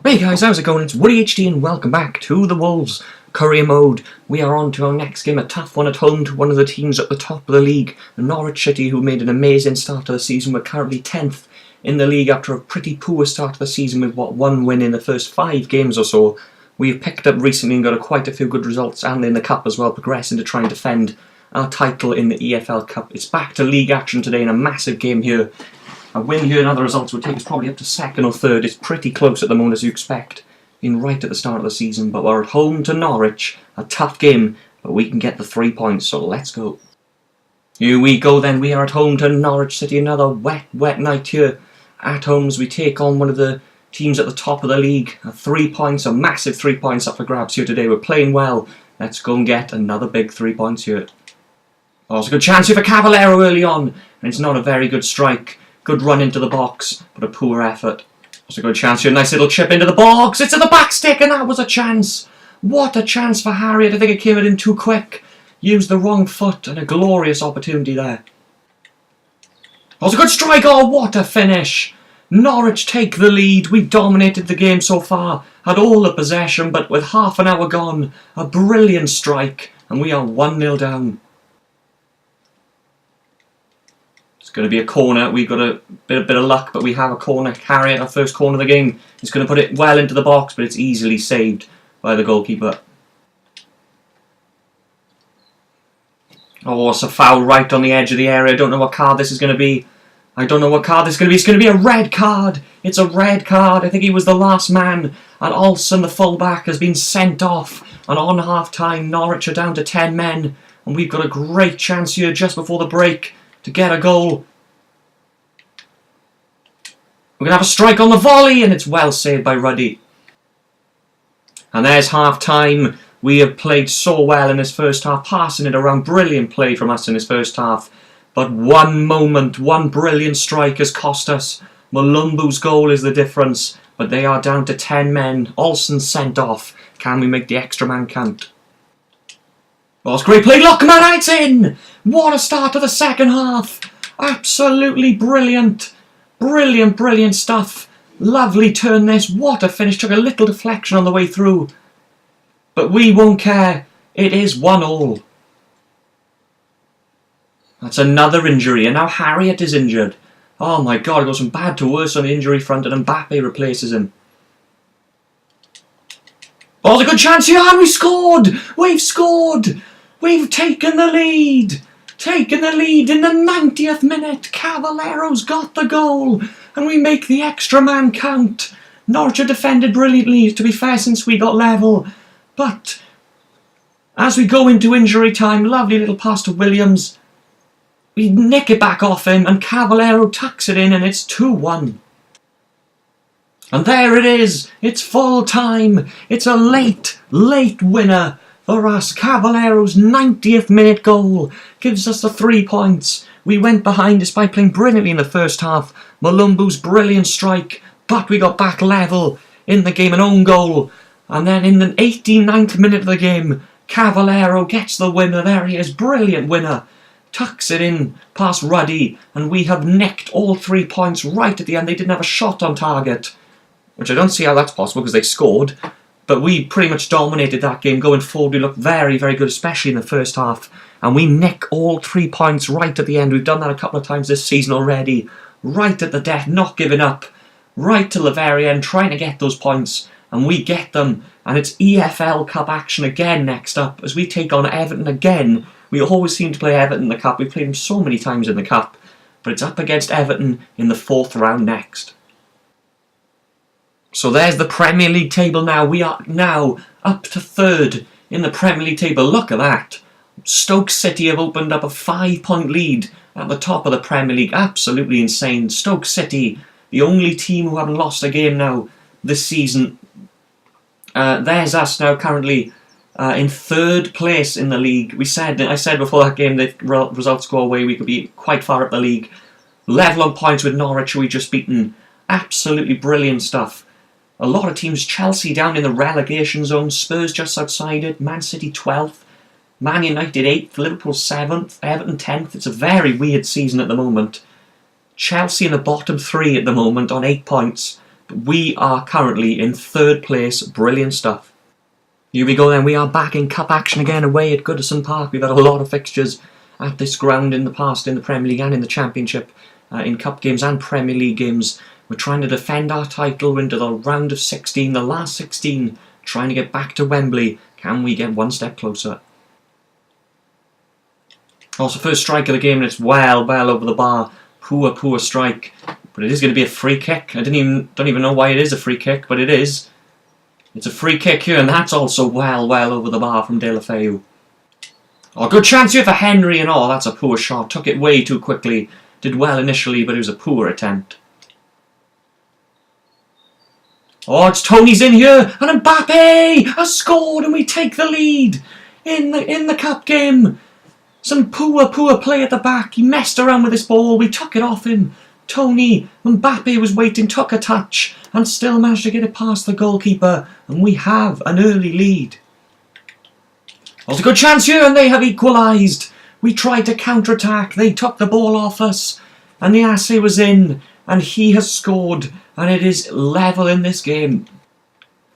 Hey guys, how's it going? It's Woody HD and welcome back to the Wolves Courier Mode. We are on to our next game, a tough one at home to one of the teams at the top of the league, Norwich City, who made an amazing start to the season. We're currently 10th in the league after a pretty poor start to the season with, one win in the first 5 games or so. We've picked up recently and got quite a few good results, and in the Cup as well, progressing to try and defend our title in the EFL Cup. It's back to league action today in a massive game here. A win here and other results would take us probably up to 2nd or 3rd. It's pretty close at the moment, as you expect, being right at the start of the season. But we're at home to Norwich. A tough game, but we can get the 3 points, so let's go. Here we go then. We are at home to Norwich City. Another wet night here at home as we take on one of the teams at the top of the league. 3 points, a massive 3 points up for grabs here today. We're playing well. Let's go and get another big 3 points here. Oh, it's a good chance here for Cavallero early on, and it's not a very good strike. Good run into the box, but a poor effort. It's a good chance here. Nice little chip into the box. It's at the back stick, and that was a chance. What a chance for Harriet. I think it came in too quick. Used the wrong foot, and a glorious opportunity there. Oh, it's a good strike. Oh, what a finish. Norwich take the lead. We've dominated the game so far. Had all the possession, but with half an hour gone, a brilliant strike, and we are 1-0 down. It's going to be a corner. We've got a bit of luck, but we have a corner. Harriet, our first corner of the game, is going to put it well into the box, but it's easily saved by the goalkeeper. Oh, it's a foul right on the edge of the area. I don't know what card this is going to be. It's going to be a red card. It's a red card. I think he was the last man. And Olsen, the fullback, has been sent off. And on half-time, Norwich are down to 10 men. And we've got a great chance here just before the break to get a goal. We're going to have a strike on the volley, and it's well saved by Ruddy. And there's half-time. We have played so well in this first half, passing it around. Brilliant play from us in this first half. But one moment, one brilliant strike has cost us. Malumbu's goal is the difference, but they are down to 10 men. Olsen sent off. Can we make the extra man count? Oh, it's great play. Look, man, it's in! What a start to the second half. Absolutely brilliant. Brilliant stuff. Lovely turn this. What a finish. Took a little deflection on the way through. But we won't care. It is 1-1. That's another injury. And now Harriet is injured. Oh my God, it goes from bad to worse on the injury front, and Mbappe replaces him. Oh, it's a good chance here, and we scored! We've scored! We've taken the lead! Taken the lead in the 90th minute! Cavallero's got the goal! And we make the extra man count! Norwich defended brilliantly, to be fair, since we got level. But as we go into injury time, lovely little pass to Williams. We nick it back off him, and Cavallero tucks it in, and it's 2-1. And there it is. It's full time. It's a late winner for us. Cavallero's 90th minute goal gives us the 3 points. We went behind despite playing brilliantly in the first half. Malumbu's brilliant strike, but we got back level in the game, an own goal. And then in the 89th minute of the game, Cavallero gets the winner. There he is, brilliant winner. Tucks it in past Ruddy, and we have nicked all 3 points right at the end. They didn't have a shot on target, which I don't see how that's possible because they scored. But we pretty much dominated that game. Going forward, we looked very good, especially in the first half. And we nick all 3 points right at the end. We've done that a couple of times this season already. Right at the death, not giving up. Right till the very end, trying to get those points. And we get them. And it's EFL Cup action again next up as we take on Everton again. We always seem to play Everton in the Cup. We've played them so many times in the Cup. But it's up against Everton in the 4th round next. So there's the Premier League table now. We are now up to 3rd in the Premier League table. Look at that. Stoke City have opened up a 5-point lead at the top of the Premier League. Absolutely insane. Stoke City, the only team who haven't lost a game now this season. There's us now currently in 3rd place in the league. I said before that game that results go away, we could be quite far up the league. Level on points with Norwich, who we just beaten. Absolutely brilliant stuff. A lot of teams, Chelsea down in the relegation zone, Spurs just outside it, Man City 12th, Man United 8th, Liverpool 7th, Everton 10th. It's a very weird season at the moment. Chelsea in the bottom 3 at the moment on 8 points. We are currently in 3rd place. Brilliant stuff. Here we go then. We are back in cup action again away at Goodison Park. We've had a lot of fixtures at this ground in the past in the Premier League and in the Championship, in cup games and Premier League games. We're trying to defend our title. We're into the round of 16, the last 16, trying to get back to Wembley. Can we get one step closer? Also, first strike of the game, and it's well over the bar. Poor strike. But it is going to be a free kick. I don't even know why it is a free kick, but it is. It's a free kick here, and that's also well over the bar from De La Feu. Oh, good chance here for Henry, and oh, that's a poor shot. Took it way too quickly. Did well initially, but it was a poor attempt. Oh, it's Tony's in here, and Mbappe has scored, and we take the lead in the cup game. Some poor play at the back. He messed around with this ball. We took it off him. Tony, Mbappe was waiting, took a touch, and still managed to get it past the goalkeeper, and we have an early lead. There's a good chance here, and they have equalised. We tried to counter-attack. They took the ball off us, and the assay was in, and he has scored, and it is level in this game.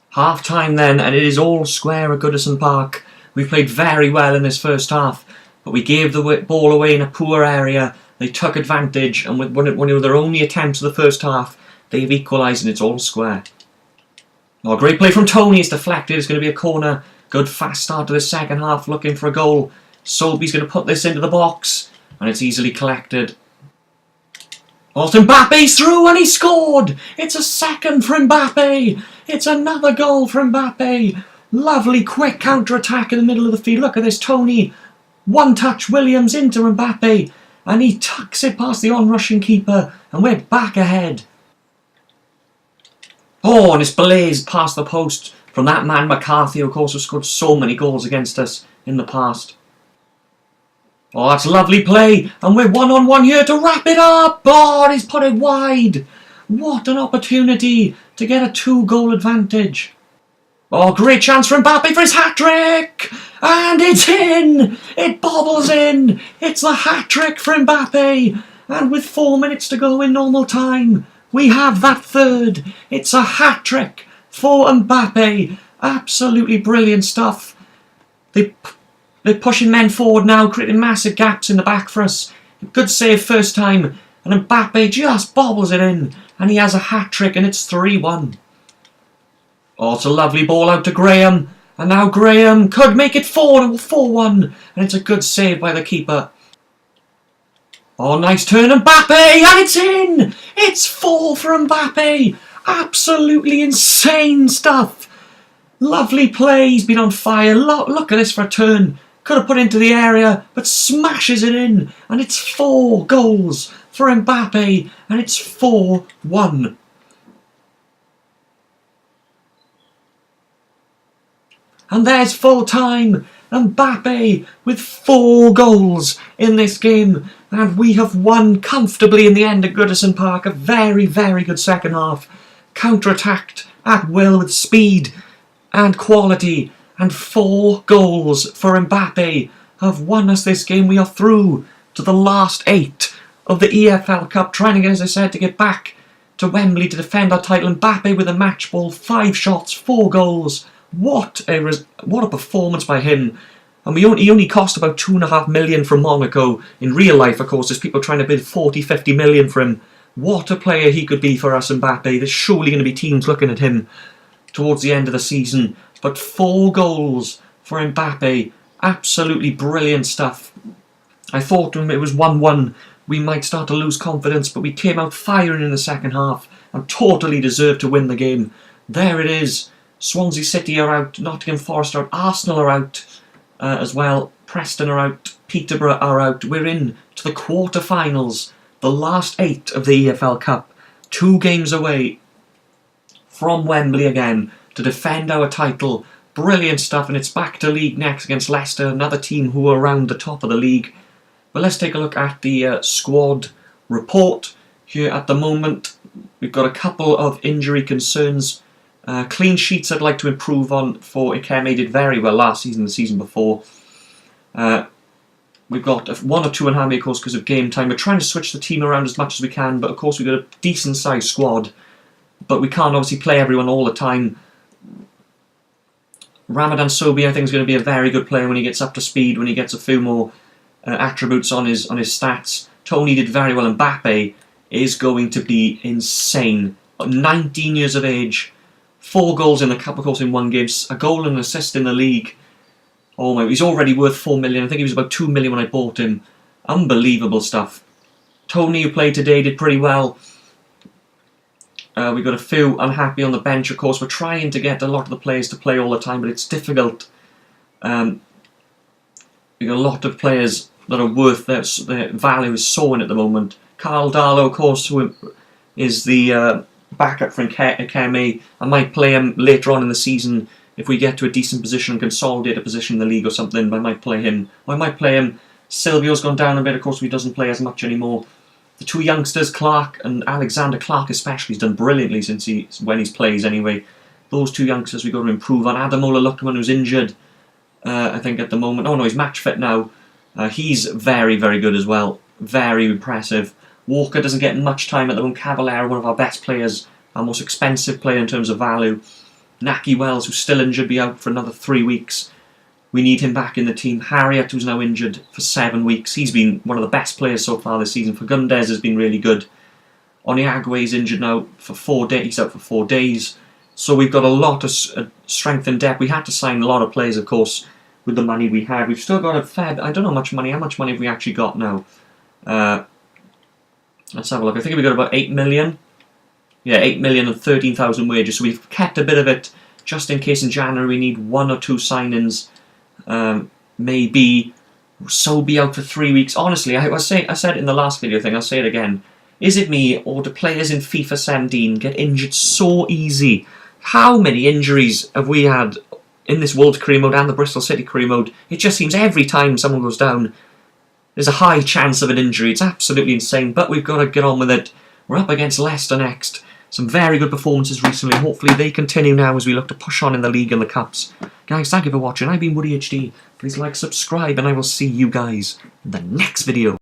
Half time then, and it is all square at Goodison Park. We played very well in this first half, but we gave the ball away in a poor area. They took advantage, and with one of their only attempts of the first half, they've equalised, and it's all square. Oh, great play from Tony. It's deflected. It's going to be a corner. Good fast start to the second half, looking for a goal. Sobey's going to put this into the box, and it's easily collected. Also, Mbappe's through, and he scored. It's a second for Mbappe. It's another goal for Mbappe. Lovely quick counter-attack in the middle of the field. Look at this, Tony. One touch, Williams into Mbappe, and he tucks it past the on-rushing keeper, and we're back ahead. Oh, and it's blazed past the post from that man McCarthy, who of course has scored so many goals against us in the past. Oh, that's lovely play, and we're one-on-one here to wrap it up. Oh, he's put it wide. What an opportunity to get a 2-goal advantage. Oh, great chance for Mbappe for his hat-trick! And it's in! It bobbles in! It's the hat-trick for Mbappe! And with 4 minutes to go in normal time, we have that third. It's a hat-trick for Mbappe. Absolutely brilliant stuff. They're pushing men forward now, creating massive gaps in the back for us. Good save first time, and Mbappe just bobbles it in, and he has a hat-trick, and it's 3-1. Oh, it's a lovely ball out to Graham, and now Graham could make it 4-1, and it's a good save by the keeper. Oh, nice turn, Mbappe, and it's in! It's 4 for Mbappe! Absolutely insane stuff! Lovely play, he's been on fire. Look at this for a turn. Could have put it into the area, but smashes it in, and it's 4 goals for Mbappe, and it's 4-1. And there's full time. Mbappe with 4 goals in this game. And we have won comfortably in the end at Goodison Park. A very good second half. Counter-attacked at will with speed and quality. And 4 goals for Mbappe have won us this game. We are through to the last 8 of the EFL Cup. Trying again, as I said, to get back to Wembley to defend our title. Mbappe with a match ball. 5 shots, 4 goals. What a performance by him. And he only cost about 2.5 million from Monaco. In real life, of course, there's people trying to bid 40-50 million for him. What a player he could be for us, Mbappe. There's surely going to be teams looking at him towards the end of the season. But 4 goals for Mbappe. Absolutely brilliant stuff. I thought when it was 1-1, we might start to lose confidence, but we came out firing in the second half and totally deserved to win the game. There it is. Swansea City are out, Nottingham Forest are out, Arsenal are out as well, Preston are out, Peterborough are out. We're in to the quarter-finals, the last 8 of the EFL Cup. 2 games away from Wembley again to defend our title. Brilliant stuff, and it's back to league next against Leicester, another team who are around the top of the league. But let's take a look at the squad report here at the moment. We've got a couple of injury concerns. Clean sheets I'd like to improve on for Ikeme. Did very well last season, the season before. We've got 1 or 2 in Hammy, of course, because of game time. We're trying to switch the team around as much as we can, but of course we've got a decent sized squad. but we can't obviously play everyone all the time. Ramadan Sobhi, I think, is going to be a very good player when he gets up to speed, when he gets a few more attributes on his stats. Tony did very well, and Mbappe is going to be insane. 19 years of age, 4 goals in the cup, of course, in 1 game, a goal and an assist in the league. Oh my, he's already worth 4 million. I think he was about 2 million when I bought him. Unbelievable stuff. Tony, who played today, did pretty well. We've got a few unhappy on the bench, of course. We're trying to get a lot of the players to play all the time, but it's difficult. We've got a lot of players that are worth their value is soaring at the moment. Carl Darlow, of course, who is the backup for Akemi. I might play him later on in the season if we get to a decent position and consolidate a position in the league or something. I might play him. Or I might play him. Silvio's gone down a bit, of course, he doesn't play as much anymore. The 2 youngsters, Clark and Alexander Clark especially, he's done brilliantly since when he's plays anyway. Those 2 youngsters we've got to improve on. Ademola Lookman, who's injured, I think at the moment. Oh no, he's match fit now. He's very, very good as well. Very impressive. Walker doesn't get much time at the moment. Cavallero, one of our best players, our most expensive player in terms of value. Naki Wells, who's still injured, be out for another 3 weeks. We need him back in the team. Harriet, who's now injured for 7 weeks. He's been one of the best players so far this season. Fagundes has been really good. Oniagwe's injured now for 4 days. He's out for 4 days. So we've got a lot of strength and depth. We had to sign a lot of players, of course, with the money we had. We've still got a fair... I don't know how much money. How much money have we actually got now? Let's have a look. I think we've got about 8 million. Yeah, 8 million and 13,000 wages. So we've kept a bit of it just in case in January we need 1 or 2 signings. Maybe so be out for 3 weeks. Honestly, I said it in the last video thing, I'll say it again. Is it me, or do players in FIFA 17 get injured so easy? How many injuries have we had in this Wolves career mode and the Bristol City career mode? It just seems every time someone goes down, there's a high chance of an injury. It's absolutely insane, but we've got to get on with it. We're up against Leicester next. Some very good performances recently. Hopefully they continue now as we look to push on in the league and the cups. Guys, thank you for watching. I've been Woody HD. Please like, subscribe, and I will see you guys in the next video.